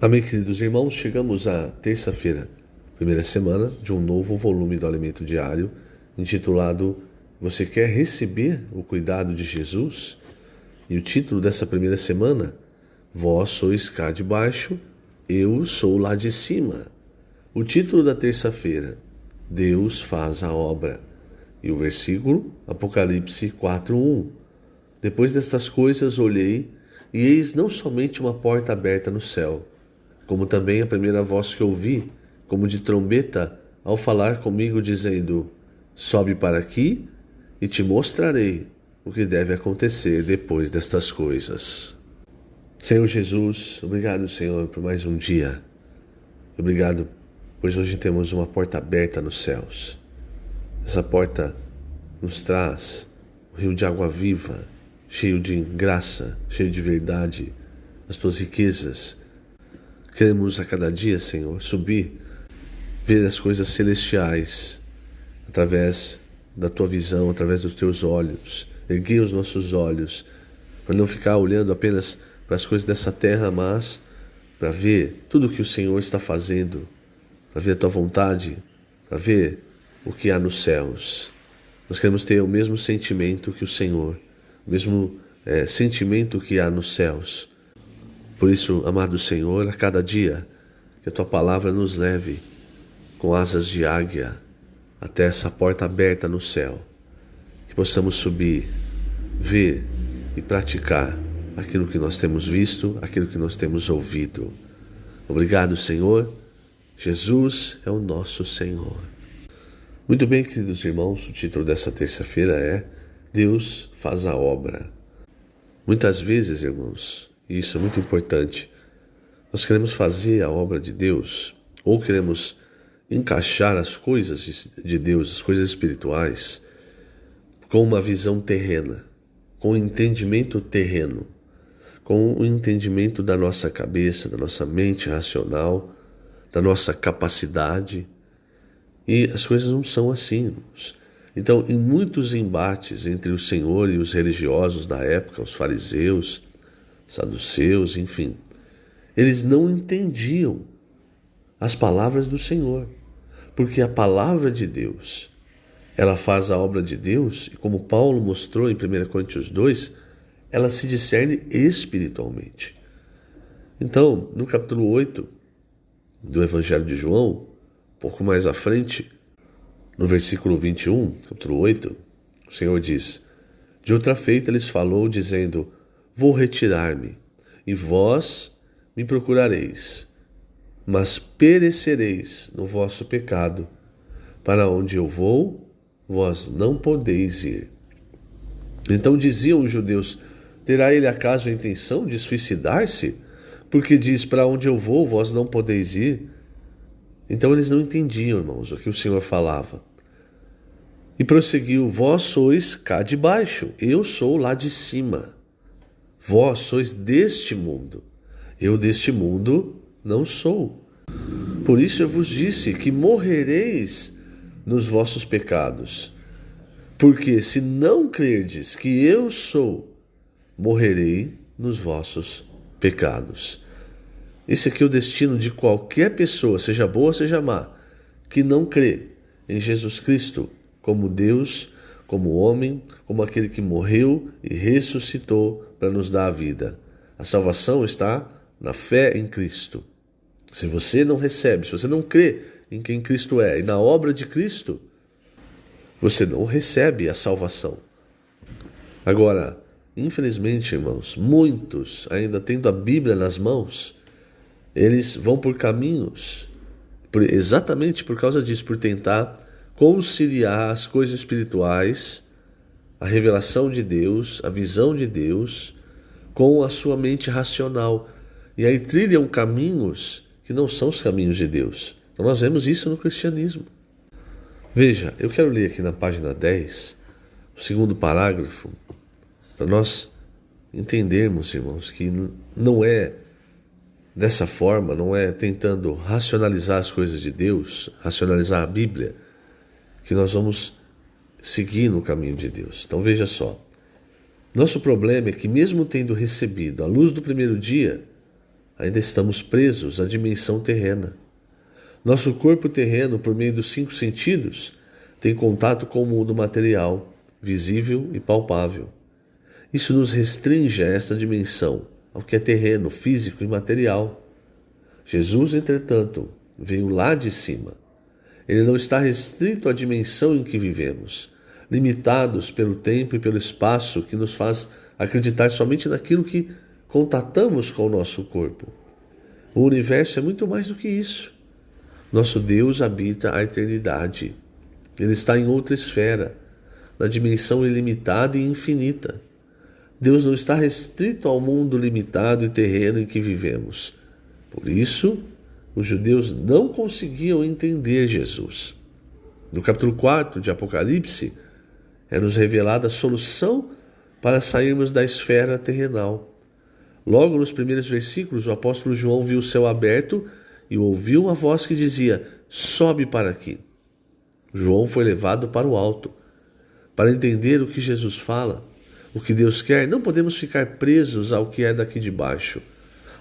Amém, queridos irmãos, chegamos à terça-feira, primeira semana de um novo volume do Alimento Diário, intitulado Você quer receber o cuidado de Jesus? E o título dessa primeira semana, Vós sois cá de baixo, eu sou lá de cima. O título da terça-feira, Deus faz a obra. E o versículo, Apocalipse 4:1. Depois destas coisas olhei, e eis não somente uma porta aberta no céu, como também a primeira voz que ouvi, como de trombeta, ao falar comigo, dizendo: Sobe para aqui, e te mostrarei o que deve acontecer depois destas coisas. Senhor Jesus, obrigado, Senhor, por mais um dia. Obrigado, pois hoje temos uma porta aberta nos céus. Essa porta nos traz um rio de água viva, cheio de graça, cheio de verdade, as tuas riquezas. Queremos a cada dia, Senhor, subir, ver as coisas celestiais através da tua visão, através dos teus olhos. Erguer os nossos olhos para não ficar olhando apenas para as coisas dessa terra, mas para ver tudo o que o Senhor está fazendo, para ver a tua vontade, para ver o que há nos céus. Nós queremos ter o mesmo sentimento que o Senhor, o mesmo sentimento que há nos céus. Por isso, amado Senhor, a cada dia que a tua palavra nos leve com asas de águia até essa porta aberta no céu, que possamos subir, ver e praticar aquilo que nós temos visto, aquilo que nós temos ouvido. Obrigado, Senhor. Jesus é o nosso Senhor. Muito bem, queridos irmãos, o título dessa terça-feira é Deus faz a obra. Muitas vezes, irmãos, e isso é muito importante, nós queremos fazer a obra de Deus, ou queremos encaixar as coisas de Deus, as coisas espirituais, com uma visão terrena, com um entendimento terreno, com o entendimento da nossa cabeça, da nossa mente racional, da nossa capacidade. E as coisas não são assim, irmãos. Então, em muitos embates entre o Senhor e os religiosos da época, os fariseus, saduceus, enfim, eles não entendiam as palavras do Senhor, porque a palavra de Deus, ela faz a obra de Deus, e como Paulo mostrou em 1 Coríntios 2, ela se discerne espiritualmente. Então, no capítulo 8 do Evangelho de João, um pouco mais à frente, no versículo 21, capítulo 8, o Senhor diz: De outra feita lhes falou, dizendo: Vou retirar-me, e vós me procurareis, mas perecereis no vosso pecado. Para onde eu vou, vós não podeis ir. Então diziam os judeus: Terá ele acaso a intenção de suicidar-se? Porque diz: Para onde eu vou, vós não podeis ir. Então eles não entendiam, irmãos, o que o Senhor falava. E prosseguiu: Vós sois cá de baixo, eu sou lá de cima. Vós sois deste mundo, eu deste mundo não sou. Por isso eu vos disse que morrereis nos vossos pecados. Porque se não crerdes que eu sou, morrerei nos vossos pecados. Esse aqui é o destino de qualquer pessoa, seja boa, seja má, que não crê em Jesus Cristo como Deus, como homem, como aquele que morreu e ressuscitou para nos dar a vida. A salvação está na fé em Cristo. Se você não recebe, se você não crê em quem Cristo é e na obra de Cristo, você não recebe a salvação. Agora, infelizmente, irmãos, muitos, ainda tendo a Bíblia nas mãos, eles vão por caminhos, exatamente por causa disso, por tentar conciliar as coisas espirituais, a revelação de Deus, a visão de Deus, com a sua mente racional. E aí trilham caminhos que não são os caminhos de Deus. Então nós vemos isso no cristianismo. Veja, eu quero ler aqui na página 10, o segundo parágrafo, para nós entendermos, irmãos, que não é dessa forma, não é tentando racionalizar as coisas de Deus, racionalizar a Bíblia, que nós vamos seguir no caminho de Deus. Então veja só, nosso problema é que mesmo tendo recebido a luz do primeiro dia, ainda estamos presos à dimensão terrena. Nosso corpo terreno, por meio dos 5 sentidos, tem contato com o mundo material, visível e palpável. Isso nos restringe a esta dimensão, ao que é terreno, físico e material. Jesus, entretanto, veio lá de cima. Ele não está restrito à dimensão em que vivemos, limitados pelo tempo e pelo espaço que nos faz acreditar somente naquilo que contatamos com o nosso corpo. O universo é muito mais do que isso. Nosso Deus habita a eternidade. Ele está em outra esfera, na dimensão ilimitada e infinita. Deus não está restrito ao mundo limitado e terreno em que vivemos. Por isso, os judeus não conseguiam entender Jesus. No capítulo 4 de Apocalipse, é-nos revelada a solução para sairmos da esfera terrenal. Logo nos primeiros versículos, o apóstolo João viu o céu aberto e ouviu uma voz que dizia: sobe para aqui. João foi levado para o alto. Para entender o que Jesus fala, o que Deus quer, não podemos ficar presos ao que é daqui de baixo,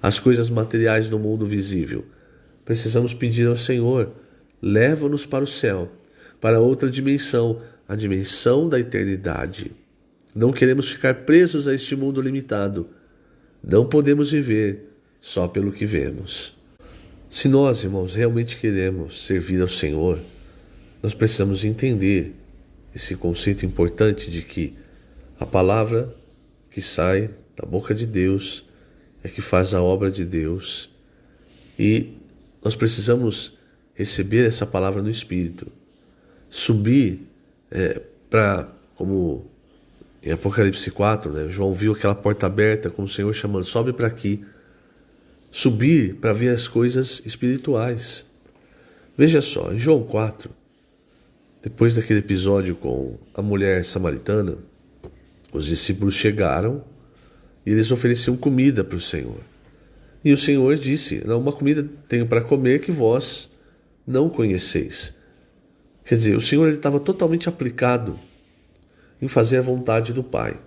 as coisas materiais do mundo visível. Precisamos pedir ao Senhor: leva-nos para o céu, para outra dimensão, a dimensão da eternidade. Não queremos ficar presos a este mundo limitado. Não podemos viver só pelo que vemos. Se nós, irmãos, realmente queremos servir ao Senhor, nós precisamos entender esse conceito importante de que a palavra que sai da boca de Deus é que faz a obra de Deus. E nós precisamos receber essa palavra no Espírito. Subir como em Apocalipse 4, João viu aquela porta aberta com o Senhor chamando: sobe para aqui. Subir para ver as coisas espirituais. Veja só, em João 4, depois daquele episódio com a mulher samaritana, os discípulos chegaram e eles ofereciam comida para o Senhor. E o Senhor disse: não, uma comida tenho para comer que vós não conheceis. Quer dizer, o Senhor estava totalmente aplicado em fazer a vontade do Pai.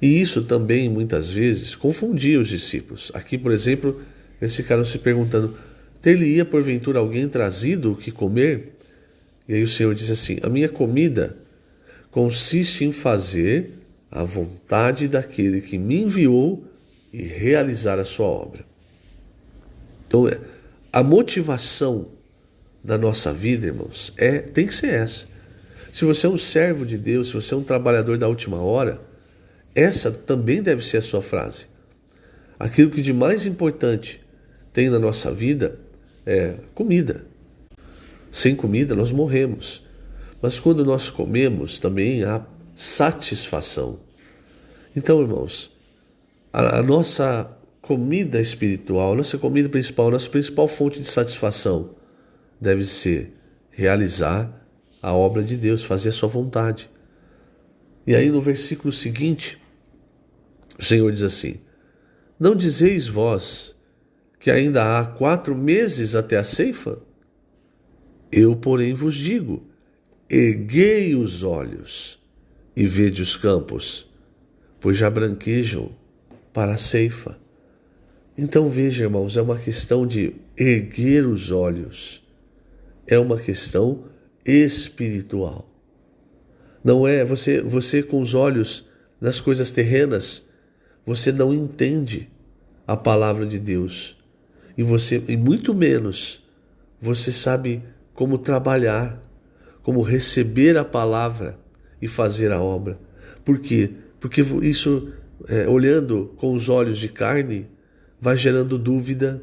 E isso também, muitas vezes, confundia os discípulos. Aqui, por exemplo, eles ficaram se perguntando: ter-lhe-ia porventura alguém trazido o que comer? E aí o Senhor diz assim: a minha comida consiste em fazer a vontade daquele que me enviou e realizar a sua obra. Então, a motivação da nossa vida, irmãos, tem que ser essa. Se você é um servo de Deus, se você é um trabalhador da última hora, essa também deve ser a sua frase. Aquilo que de mais importante tem na nossa vida é comida. Sem comida nós morremos. Mas quando nós comemos, também há satisfação. Então, irmãos, a nossa comida espiritual, a nossa comida principal, a nossa principal fonte de satisfação deve ser realizar a obra de Deus, fazer a sua vontade. E aí no versículo seguinte, o Senhor diz assim: não dizeis vós que ainda há 4 meses até a ceifa? Eu, porém, vos digo: erguei os olhos e vede os campos, pois já branquejam para a ceifa. Então veja, irmãos, é uma questão de erguer os olhos. É uma questão espiritual. Não é você com os olhos nas coisas terrenas, você não entende a palavra de Deus. E muito menos você sabe como trabalhar, como receber a palavra e fazer a obra. Por quê? Porque isso, olhando com os olhos de carne, vai gerando dúvida,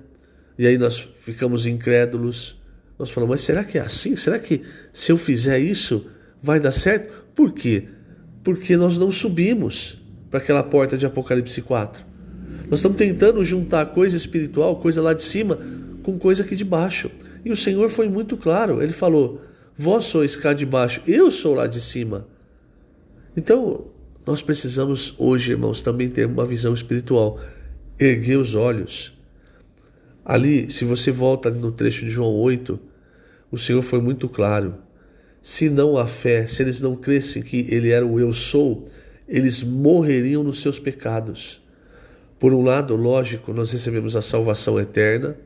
e aí nós ficamos incrédulos. Nós falamos: mas será que é assim? Será que se eu fizer isso vai dar certo? Por quê? Porque nós não subimos para aquela porta de Apocalipse 4. Nós estamos tentando juntar coisa espiritual, coisa lá de cima, com coisa aqui de baixo. E o Senhor foi muito claro. Ele falou: vós sois cá de baixo, eu sou lá de cima. Então, nós precisamos hoje, irmãos, também ter uma visão espiritual. Erguer os olhos. Ali, se você volta no trecho de João 8, o Senhor foi muito claro. Se não há fé, se eles não crescem que Ele era o eu sou, eles morreriam nos seus pecados. Por um lado, lógico, nós recebemos a salvação eterna,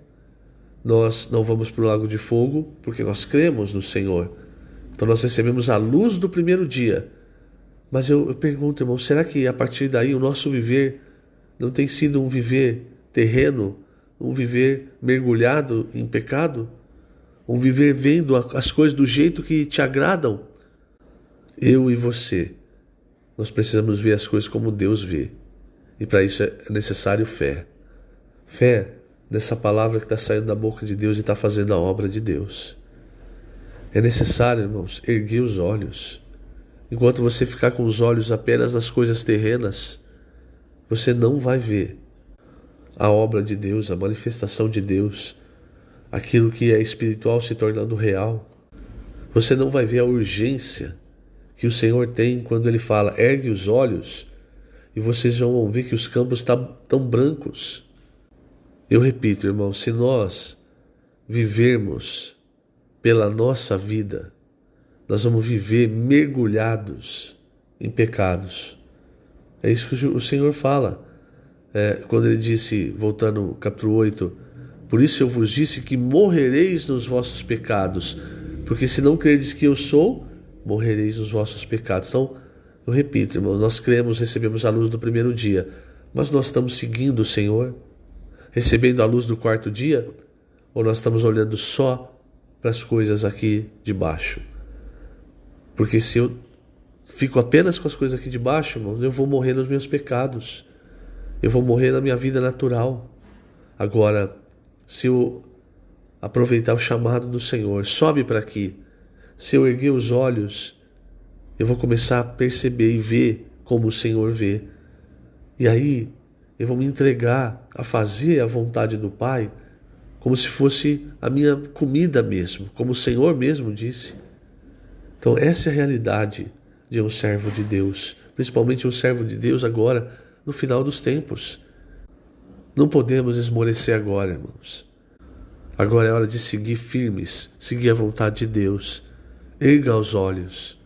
nós não vamos para o lago de fogo, porque nós cremos no Senhor. Então nós recebemos a luz do primeiro dia. Mas eu pergunto, irmão, será que a partir daí o nosso viver não tem sido um viver terreno, um viver mergulhado em pecado? Um viver vendo as coisas do jeito que te agradam? Eu e você, nós precisamos ver as coisas como Deus vê. E para isso é necessário fé. Fé nessa palavra que está saindo da boca de Deus e está fazendo a obra de Deus. É necessário, irmãos, erguer os olhos. Enquanto você ficar com os olhos apenas nas coisas terrenas, você não vai ver a obra de Deus, a manifestação de Deus, aquilo que é espiritual se tornando real. Você não vai ver a urgência que o Senhor tem quando Ele fala, ergue os olhos, e vocês vão ver que os campos estão brancos. Eu repito, irmão, se nós vivermos pela nossa vida, nós vamos viver mergulhados em pecados. É isso que o Senhor fala. Quando Ele disse, voltando ao capítulo 8, por isso eu vos disse que morrereis nos vossos pecados, porque se não crereis que eu sou, morrereis nos vossos pecados. Então, eu repito, irmão, nós cremos, recebemos a luz do primeiro dia, mas nós estamos seguindo o Senhor, recebendo a luz do quarto dia, ou nós estamos olhando só para as coisas aqui de baixo? Porque se eu fico apenas com as coisas aqui de baixo, irmão, eu vou morrer nos meus pecados, eu vou morrer na minha vida natural. Agora, se eu aproveitar o chamado do Senhor, sobe para aqui, se eu erguer os olhos, eu vou começar a perceber e ver como o Senhor vê. E aí eu vou me entregar a fazer a vontade do Pai como se fosse a minha comida mesmo, como o Senhor mesmo disse. Então essa é a realidade de um servo de Deus, principalmente um servo de Deus agora, no final dos tempos. Não podemos esmorecer agora, irmãos. Agora é hora de seguir firmes, seguir a vontade de Deus. Erga os olhos.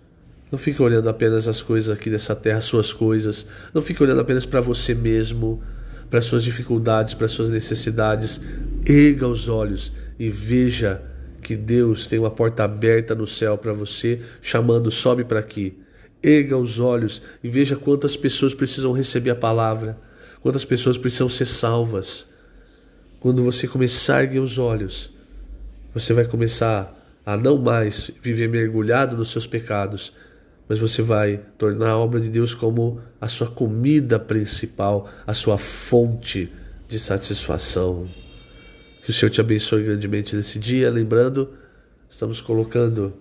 Não fique olhando apenas as coisas aqui dessa terra, as suas coisas. Não fique olhando apenas para você mesmo, para as suas dificuldades, para as suas necessidades. Erga os olhos e veja que Deus tem uma porta aberta no céu para você, chamando, sobe para aqui. Erga os olhos e veja quantas pessoas precisam receber a palavra, quantas pessoas precisam ser salvas. Quando você começar a erguer os olhos, você vai começar a não mais viver mergulhado nos seus pecados, mas você vai tornar a obra de Deus como a sua comida principal, a sua fonte de satisfação. Que o Senhor te abençoe grandemente nesse dia. Lembrando, estamos colocando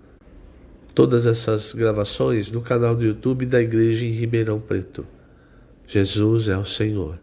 todas essas gravações no canal do YouTube da Igreja em Ribeirão Preto. Jesus é o Senhor.